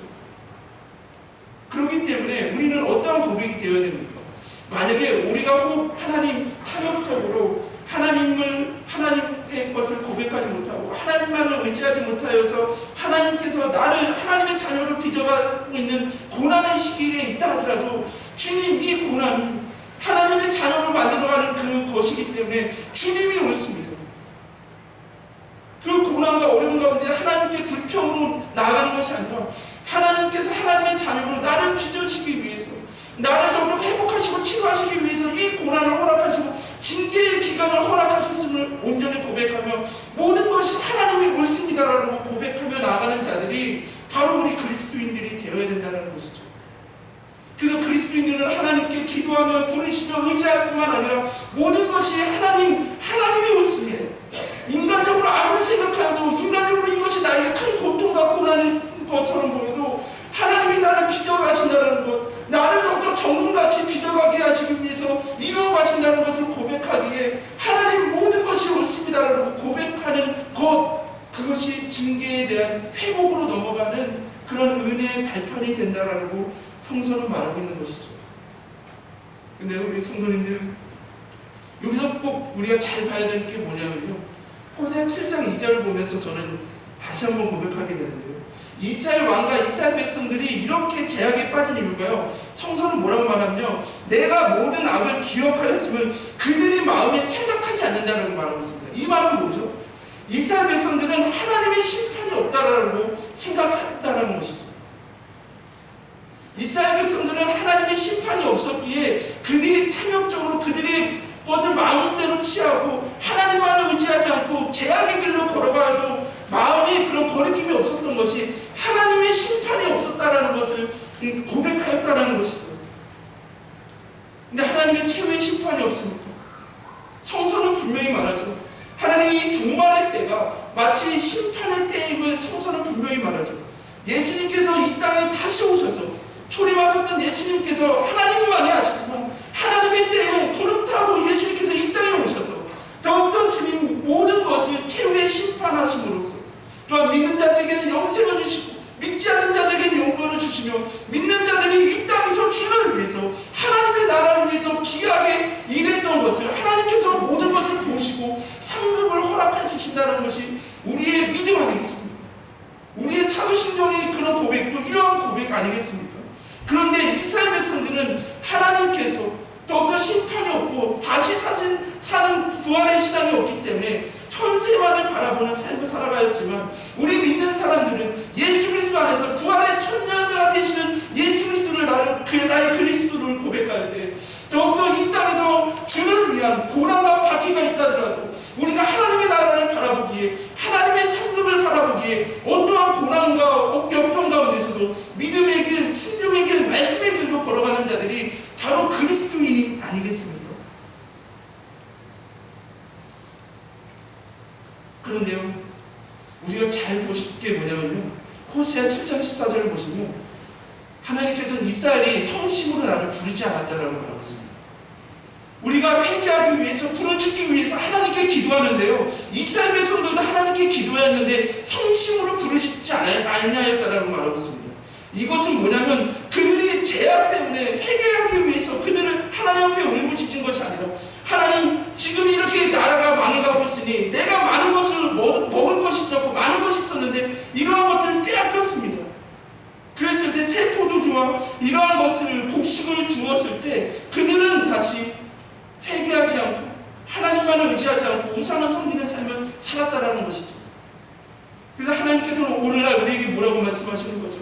그렇기 때문에 우리는 어떠한 고백이 되어야 됩니까? 만약에 우리가 혹 하나님 탄압적으로 하나님의 것을 고백하지 못하고 하나님만을 의지하지 못하여서 하나님께서 나를 하나님의 자녀로 빚어가고 있는 고난의 시기에 있다 하더라도 주님, 이 고난이 하나님의 자녀로 만들어가는 그것이기 때문에 주님이 옳습니다. 그 고난과 어려움 가운데 하나님께 불평으로 나아가는 것이 아니라 하나님께서 하나님의 자녀로 나를 빚어지기 위해서, 나를 더욱더 회복하시고 치료하시기 위해서 이 고난을 허락하시고 징계의 기간을 허락하셨음을 온전히 고백하며 모든 것이 하나님이 옳습니다라고 고백하며 나아가는 자들이 바로 우리 그리스도인들이 되어야 된다는 것이죠. 그래서 그리스도인들은 하나님께 기도하며 부르시며 의지할 뿐만 아니라 모든 것이 하나님이 옳습니다. 인간적으로 아무리 생각하여도, 인간적으로 이것이 나에게 큰 고통과 고난인 것처럼 보여도 하나님이 나를 빚어가신다는 것, 나를 더욱더 정금같이 빚어가게 하시기 위해서 이루어가신다는 것을 고백하기에 하나님 모든 것이 옳습니다라고 고백하는 것, 그것이 징계에 대한 회복으로 넘어가는 그런 은혜의 발판이 된다라고 성서는 말하고 있는 것이죠. 근데 우리 성도님들, 여기서 꼭 우리가 잘 봐야 되는 게 뭐냐면요, 호세아 7장 2절을 보면서 저는 다시 한번 고백하게 되는데요, 이스라엘 왕과 이스라엘 백성들이 이렇게 제약에 빠진 이유가요, 성서는 뭐라고 말하면요, 내가 모든 악을 기억하였으면 그들이 마음에 생각하지 않는다라고 말하고 있습니다. 이 말은 뭐죠? 이스라엘 백성들은 하나님의 심판이 없다라고 생각한다는 것이죠. 이스라엘 백성들은 하나님의 심판이 없었기에 그들이 탐욕적으로 그들의 것을 마음대로 취하고 하나님만을 의지하지 않고 죄악의 길로 걸어가도 마음에 그런 거리낌이 없었던 것이 하나님의 심판이 없었다라는 것을 고백하였다라는 것이죠. 근데 하나님의 최후의 심판이 없습니까? 성서는 분명히 말하죠. 하나님이 이 종말의 때가 마치 심판의 때임을 성서는 분명히 말하죠. 예수님께서 이 땅에 다시 오셔서 초림하셨던 예수님께서 하나님만이 아시지만 하나님의 때에 구름 타고 예수님께서 이 땅에 오셔서 더욱더 주님 모든 것을 최후의 심판하심으로써 또한 믿는 자들에게는 영생을 주시고 믿지 않는 자들에게는 영권을 주시며 믿는 자들이 이 땅에서 주를 위해서 하나님의 나라를 위해서 귀하게 일했던 것을 하나님께서 모든 것을 보시고 상급을 허락해 주신다는 것이 우리의 믿음 아니겠습니까? 우리의 사도신경의 그런 고백도 이러한 고백 아니겠습니까? 그런데 이스라엘 백성들은 하나님께서 더욱더 심판이 없고 다시 사는 부활의 신앙이 없기 때문에 현세만을 바라보는 삶을 살아가였지만 우리 믿는 사람들은 예수 그리스도 안에서 부활의 천년가 되시는 예수 그리스도를 나의 그리스도를 고백할 때 더욱더 이 땅에서 주를 위한 고난과 박해가 있다더라도 우리가 하나님의 나라를 바라보기에 하나님의 상급을 바라보기에 어떠한 고난과 역경 가운데서도 믿음의 길, 순종의 길, 말씀의 길로 걸어가는 자들이 바로 그리스도인이 아니겠습니까? 그런데요, 우리가 잘 보실 게 뭐냐면요, 호세아 7장 14절을 보시면 하나님께서는 이스라엘이 성심으로 나를 부르지 않았다라고 말하고 있습니다. 우리가 회개하기 위해서, 부르짖기 위해서 하나님께 기도하는데요, 이스라엘 백성들도 하나님께 기도했는데 성심으로 부르짖지 않냐였다라고 말하고 있습니다. 이것은 뭐냐면 그들이 죄악 때문에 회개하기 위해서 그들을 하나님 앞에 울부짖은 것이 아니라 하나님, 지금 이렇게 나라가 망해가고 있으니 내가 많은 것을 먹을 것이 있었고 많은 것이 있었는데 이러한 것들을 빼앗겼습니다. 그랬을 때 새 포도주와 이러한 것을 곡식을 주었을 때 그들은 다시 회개하지 않고 하나님만을 의지하지 않고 우상을 섬기는 삶을 살았다라는 것이죠. 그래서 하나님께서는 오늘날 우리에게 뭐라고 말씀하시는 거죠?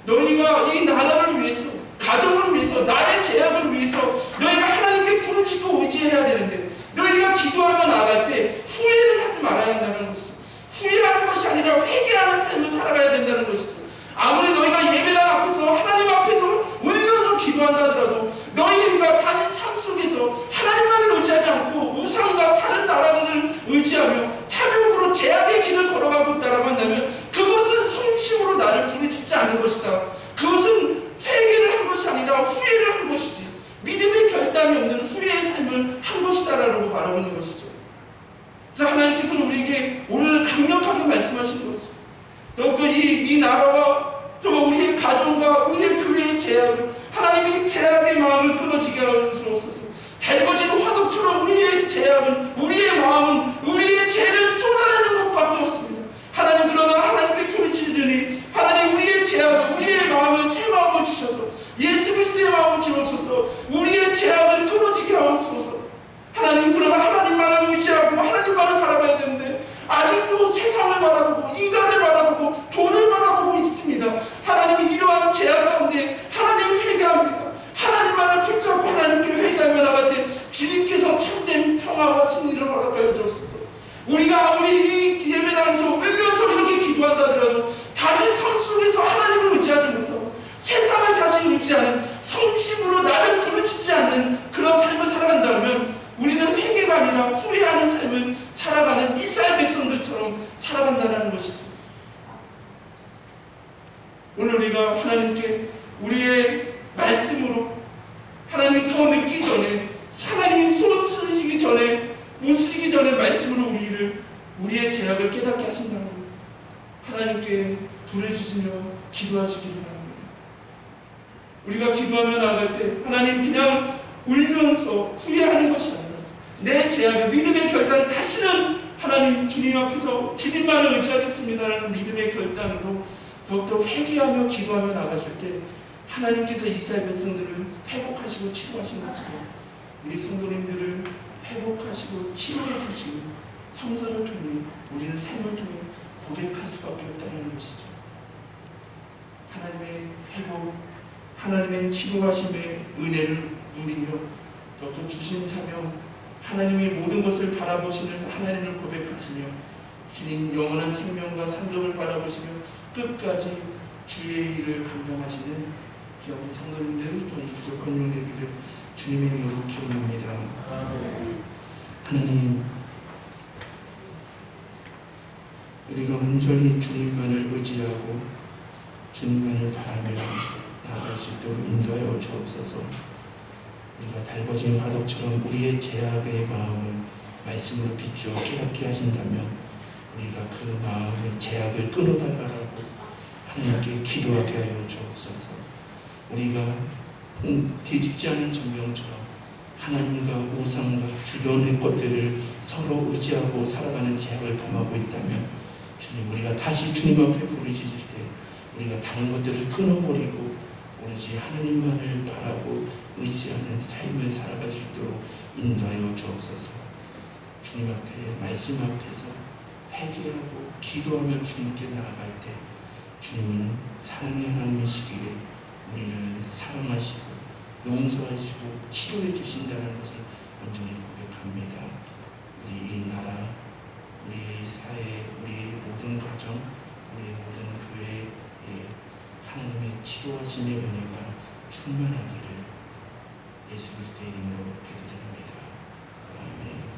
너희가 이 나라를 위해서, 가정을 위해서, 나의 제약을 위해서 너희가 하나님께 부르짖고 의지해야 되는데 너희가 기도하며 나아갈 때 후회를 하지 말아야 한다는 것이죠. 후회하는 것이 아니라 회개하는 삶을 살아가야 된다는 것이죠. 아무리 너희가 예배당 앞에서 하나님 앞에서 울면서 기도한다 하더라도 너희가 다시 삶 속에서 하나님만을 의지하지 않고 우상과 다른 나라를 의지하며 탐욕으로 죄악의 길을 걸어가고 있다라고 한다면 그것은 성심으로 나를 부르짖지 않은 것이다. 그것은 회개를 한 것이 아니라 후회를 한 것이지, 믿음의 결단이 없는 후회의 삶을 한 것이다라고 바라보는 것이죠. 그래서 하나님께서는 우리에게 오늘 강력하게 말씀하시는 것이죠. 더욱더 이 나라와 또 우리의 가정과 우리의 교회의 죄악을 하나님이 죄악의 마음을 끊어지게 하옵소서. 달궈지는 화덕처럼 우리의 죄악은, 우리의 마음은 우리의 죄를 쏟아내는 것밖에 없습니다. 하나님, 그러나 하나님께 부르짖으니 하나님 우리의 죄악을, 우리의 마음을 새 마음을 주셔서 예수 그리스도의 마음을 주옵소서. 우리의 죄악을 끊어지게 하옵소서. 하나님, 그러나 하나님만을 의지하고 하나님만을 바라봐야 되는데 아직도 세상을 바라보고 인간을 바라보고 돈을 바라보고 있습니다. 하나님이 이러한 죄악 가운데 하나님 회개합니다. 하나님만을 붙잡고 하나님께 회개하며 나갈 때 주님께서 참된 평화와 승리를 허락하여 주옵소서. 우리가 아무리 이 예배당에서 울면서 이렇게 기도한다 하더라도 다시 삶 속에서 하나님을 의지하지 못하고 세상을 다시 의지하는 성심으로 나를 부르짖지 않는 그런 삶을 살아간다면 우리는 회개가 아니라 후회하는 삶을 살아가는 이스라엘 백성들처럼 살아간다는 것이죠. 오늘 우리가 하나님께 우리의 말씀으로 하나님이 더 늦기 전에, 하나님 손 쓰시기 전에, 못 쓰시기 전에 말씀으로 우리의 죄악을 깨닫게 하신다는 것, 하나님께 부르짖으며 기도하시기를 바랍니다. 우리가 기도하며 나아갈 때 하나님 그냥 울면서 후회하는 것이 아니라 내 제약을, 믿음의 결단을 다시는 하나님 주님 앞에서 주님만을 의지하겠습니다라는 믿음의 결단으로 더욱더 회개하며 기도하며 나가실 때 하나님께서 이스라엘 백성들을 회복하시고 치료하신 것처럼 우리 성도님들을 회복하시고 치료해 주시고 성서를 통해 우리는 삶을 통해 고백할 수밖에 없다는 것이죠. 하나님의 회복, 하나님의 치료하심의 은혜를 누리며 또 주신 사명, 하나님의 모든 것을 바라보시는 하나님을 고백하시며 주님 영원한 생명과 상급을 바라보시며 끝까지 주의 일을 감당하시는 우리 성도님들 또 이 부족한 용되기를 주님의 이름으로 기원합니다. 하나님, 우리가 온전히 주님만을 의지하고 주님만을 바라며 나아갈 수 있도록 인도하여 주옵소서. 우리가 달궈진 화덕처럼 우리의 제약의 마음을 말씀으로 비추어 깨닫게 하신다면 우리가 그 마음을 제약을 끊어달라고 하나님께 기도하게 하여 주옵소서. 우리가 뒤집지 않은 전병처럼 하나님과 우상과 주변의 것들을 서로 의지하고 살아가는 제약을 범하고 있다면 주님, 우리가 다시 주님 앞에 부르짖을 때 우리가 다른 것들을 끊어버리고 오로지 하나님만을 바라고 의지하는 삶을 살아갈 수 있도록 인도하여 주옵소서. 주님 앞에 말씀 앞에서 회개하고 기도하며 주님께 나아갈 때 주님은 사랑의 하나님이시기에 우리를 사랑하시고 용서하시고 치료해 주신다는 것을 온전히 고백합니다. 우리 이 나라, 우리의 사회, 우리의 모든 가정, 우리의 모든 교회에 하나님의 치료하심의 은혜가 충만하기를 예수 그리스도의 이름으로 기도드립니다. 아멘.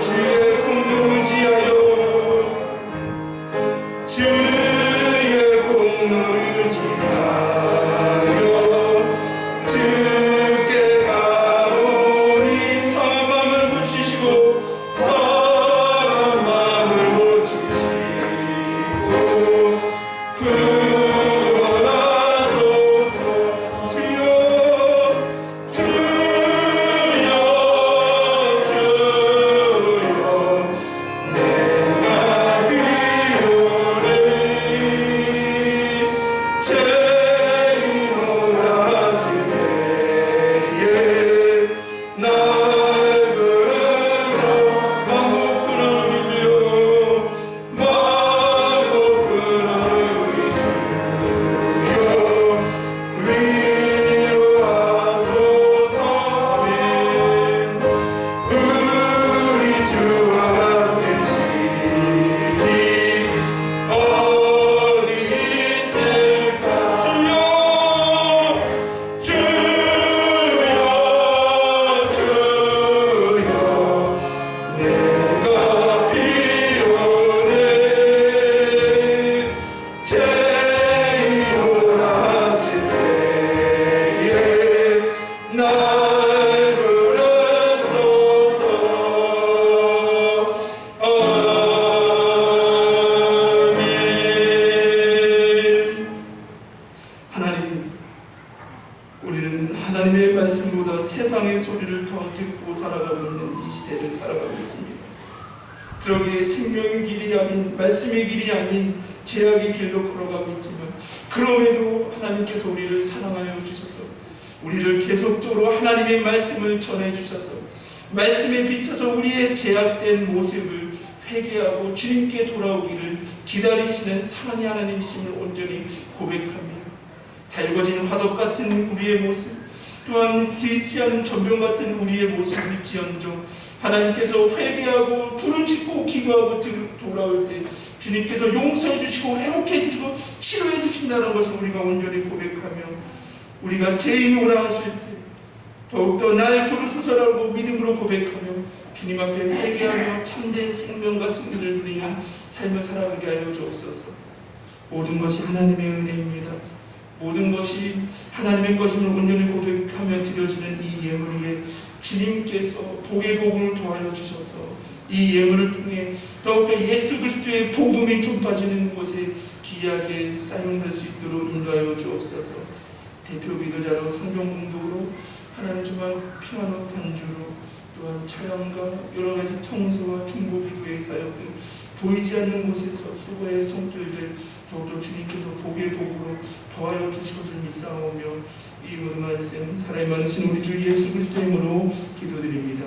주의 공로 의지하여 주의 공로 의지하여 주께 가오니 사람 마음을 고치시고 사람 마음을 고치시고 구원하소서. 주여 주여 주여 내가 비오니 죄인을 하실 때에 날 부르소. 만복하는 우리 주여 만복하는 우리 주여 위로하소서. 아멘. 우리 주와 같은 신이 어디 있을까. 주여 주여 주여 내가 비오네 죄인을 하실 때에 날 부르소서. 아멘. 하나님, 우리는 하나님의 말씀보다 세상의 소리를 더 듣고 살아가고 있는 이 시대를 살아가고 있습니다. 그러기에 생명의 길이 아닌 말씀의 길이 아닌 죄악의 길로 걸어가고 있지만 그럼에도 하나님께서 우리를 사랑하여 주셔서 우리를 계속적으로 하나님의 말씀을 전해 주셔서 말씀에 비춰서 우리의 죄악된 모습을 회개하고 주님께 돌아오기를 기다리시는 사랑의 하나님이심을 온전히 고백합니다. 달궈진 화덕 같은 우리의 모습, 또한 뒤집지 않은 전병 같은 우리의 모습일지언정 하나님께서 회개하고 부르짖고 기도하고 돌아올 때 주님께서 용서해 주시고 회복해 주시고 치료해 주신다는 것을 우리가 온전히 고백하며 우리가 죄인오라 하실 때 더욱더 날 부르소서라고 믿음으로 고백하며 주님 앞에 회개하며 참된 생명과 승리를 누리는 삶을 살아가게 하여 주옵소서. 모든 것이 하나님의 은혜입니다. 모든 것이 하나님의 것임을 온전히 고백하며 드려지는 이 예물 위에 주님께서 복의 복을 더하여 주셔서 이 예물을 통해 더욱더 예수 그리스도의 복음이 좁아지는 곳에 귀하게 사용될 수 있도록 인도하여 주옵소서. 대표 기도자로 성경 공독으로 하나님 정말 피아노 반주로 또한 찬양과 여러 가지 청소와 중보 기도의 사역 등 보이지 않는 곳에서 수고의 손길들 더욱더 주님께서 복의 복으로 더하여 주실 것을 믿사오며 이 모든 말씀 사랑이 많으신 우리 주 예수 그리스도의 이름으로 기도드립니다.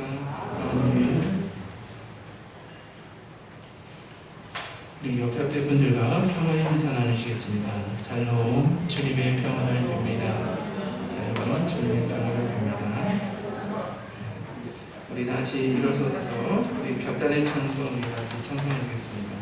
아멘. 우리 옆에 분들과 평화의 인사 나누시겠습니다. 샬롬, 주님의 평안을 빕니다. 샬롬, 주님의 평안을 빕니다. 우리 다시 일어서서 우리 벽단의 찬송 우리 같이 찬송하시겠습니다.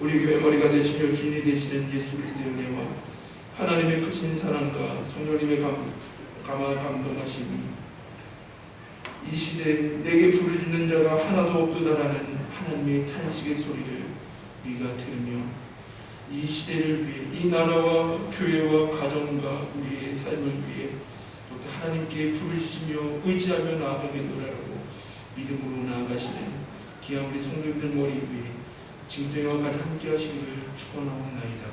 우리 교회 머리가 되시며 주인이 되시는 예수 그리스도의 은혜와 하나님의 크신 사랑과 성령님의 감동하심이 이 시대에 내게 부르짖는 자가 하나도 없도다라는 하나님의 탄식의 소리를 우리가 들으며 이 시대를 위해 이 나라와 교회와 가정과 우리의 삶을 위해 또 하나님께 부르짖으며 의지하며 나아가게 되라고 믿음으로 나아가시는 귀한 우리 성도들 머리 위에 지금과 같이 함께 하시기를 축원하옵나이다.